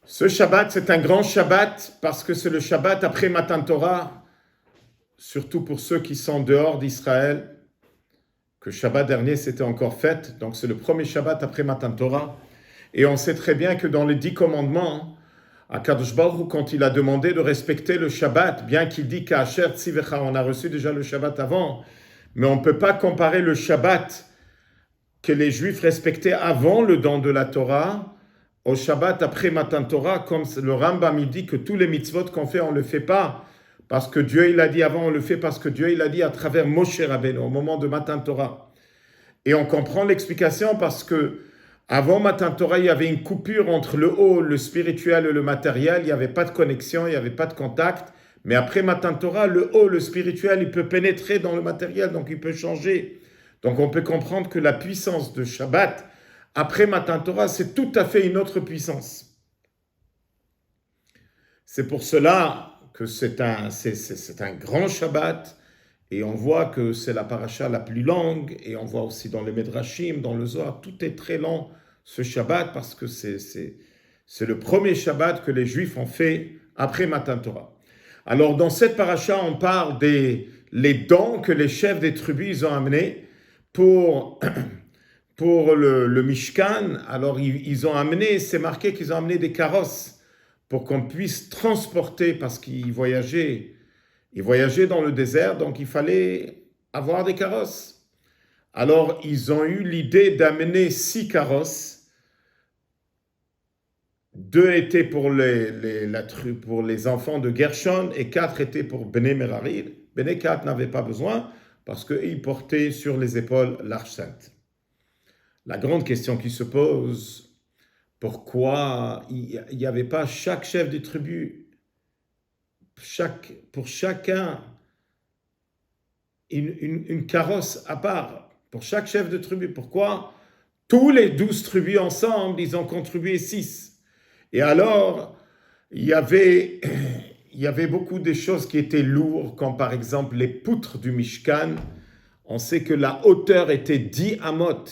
Ce Shabbat, c'est un grand Shabbat parce que c'est le Shabbat après Matan Torah, surtout pour ceux qui sont dehors d'Israël, que Shabbat dernier c'était encore fête, donc c'est le premier Shabbat après Matan Torah. Et on sait très bien que dans les 10 commandements, Akadosh Baruch Hu, quand il a demandé de respecter le Shabbat, bien qu'il dit qu'Asher Tzivecha, on a reçu déjà le Shabbat avant, mais on ne peut pas comparer le Shabbat que les Juifs respectaient avant le don de la Torah au Shabbat après Matan Torah, comme le Rambam il dit que tous les mitzvot qu'on fait, on ne le fait pas parce que Dieu il a dit avant, on le fait parce que Dieu il a dit à travers Moshe Rabbeinu au moment de Matan Torah. Et on comprend l'explication parce que avant Matan Torah, il y avait une coupure entre le haut, le spirituel et le matériel, il n'y avait pas de connexion, il n'y avait pas de contact, mais après Matan Torah, le haut, le spirituel, il peut pénétrer dans le matériel, donc il peut changer. Donc on peut comprendre que la puissance de Shabbat après Matan Torah, c'est tout à fait une autre puissance. C'est pour cela que c'est un grand Shabbat, et on voit que c'est la paracha la plus longue, et on voit aussi dans les Medrashim, dans le Zohar, tout est très long ce Shabbat, parce que c'est le premier Shabbat que les Juifs ont fait après Matan Torah. Alors dans cette paracha, on parle les dons que les chefs des tribus ont amenés pour le Mishkan. Alors ils ont amené, c'est marqué qu'ils ont amené des carrosses pour qu'on puisse transporter, parce qu'ils voyageaient dans le désert, donc il fallait avoir des carrosses. Alors ils ont eu l'idée d'amener 6 carrosses. 2 étaient pour les enfants de Gershon et 4 étaient pour Bnei Merari. Bnei 4 n'avaient pas besoin parce qu'ils portaient sur les épaules l'Arche Sainte. La grande question qui se pose, pourquoi il n'y avait pas chaque chef de tribu, pour chacun, une carrosse à part, pour chaque chef de tribu? Pourquoi tous les 12 tribus ensemble, ils ont contribué 6? Et alors, il y avait beaucoup de choses qui étaient lourdes, comme par exemple les poutres du Mishkan. On sait que la hauteur était 10 amot.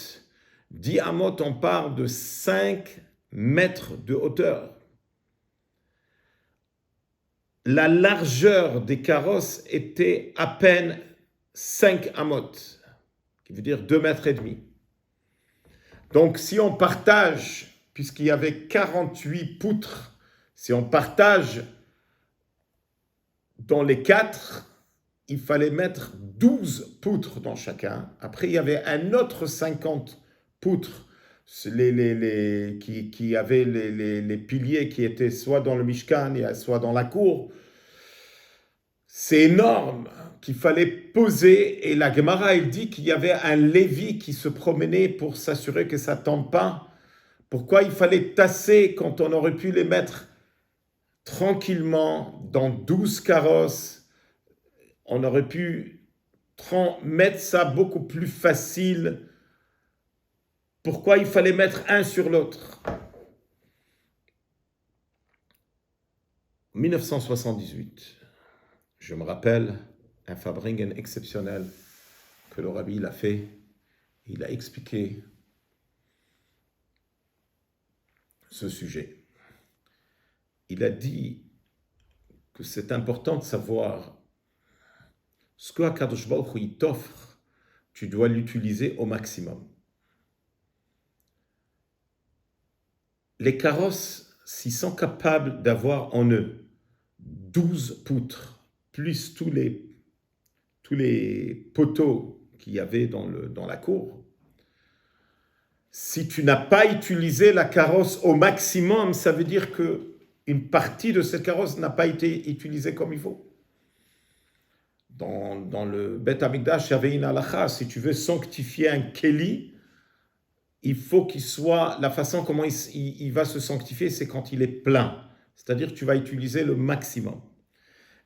10 amot, on parle de 5 mètres de hauteur. La largeur des carrosses était à peine 5 amot, qui veut dire 2 mètres et demi. Donc si on partage, puisqu'il y avait 48 poutres, si on partage dans les 4, il fallait mettre 12 poutres dans chacun. Après, il y avait un autre 50 poutres qui avaient les piliers qui étaient soit dans le Mishkan, soit dans la cour. C'est énorme qu'il fallait poser. Et la Gemara, elle dit qu'il y avait un Lévi qui se promenait pour s'assurer que ça ne tombe pas. Pourquoi il fallait tasser quand on aurait pu les mettre tranquillement dans 12 carrosses? On aurait pu mettre ça beaucoup plus facile. Pourquoi il fallait mettre un sur l'autre? En 1978, je me rappelle un Fabringen exceptionnel que le Rabbi l'a fait. Il a expliqué ce sujet. Il a dit que c'est important de savoir ce que Akadosh Baruch Hu t'offre, tu dois l'utiliser au maximum. Les carrosses, s'ils sont capables d'avoir en eux 12 poutres, plus tous les poteaux qu'il y avait dans la cour, si tu n'as pas utilisé la carrosse au maximum, ça veut dire qu'une partie de cette carrosse n'a pas été utilisée comme il faut. Dans le Beth Amikdash, il y avait une halakha, si tu veux sanctifier un keli, il faut qu'il soit, la façon comment il va se sanctifier, c'est quand il est plein. C'est-à-dire que tu vas utiliser le maximum.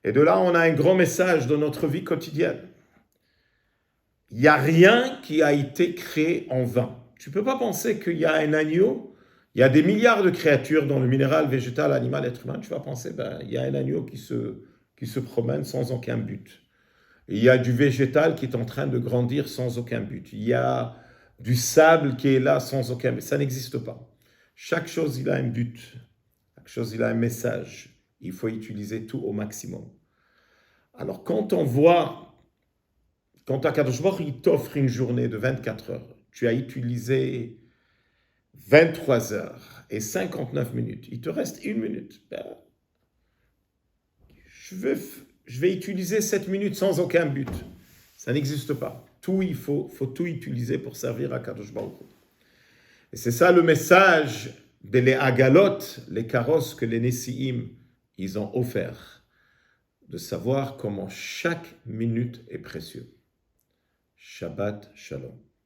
Et de là, on a un grand message dans notre vie quotidienne. Il n'y a rien qui a été créé en vain. Tu ne peux pas penser qu'il y a un agneau, il y a des milliards de créatures dans le minéral, végétal, animal, être humain. Tu vas penser, il y a un agneau qui se promène sans aucun but. Il y a du végétal qui est en train de grandir sans aucun but. Il y a du sable qui est là sans aucun but. Ça n'existe pas. Chaque chose, il a un but. quelque chose, il a un message. Il faut utiliser tout au maximum. Alors, quand Akadosh Baruch Hu, il t'offre une journée de 24 heures, tu as utilisé 23 heures et 59 minutes, il te reste une minute. Je vais utiliser 7 minutes sans aucun but. Ça n'existe pas. Il faut tout utiliser pour servir à Kadosh Baruch Hu. Et c'est ça le message de les Agalot, les carrosses que les Nessi'im, ils ont offert, de savoir comment chaque minute est précieuse. Shabbat Shalom.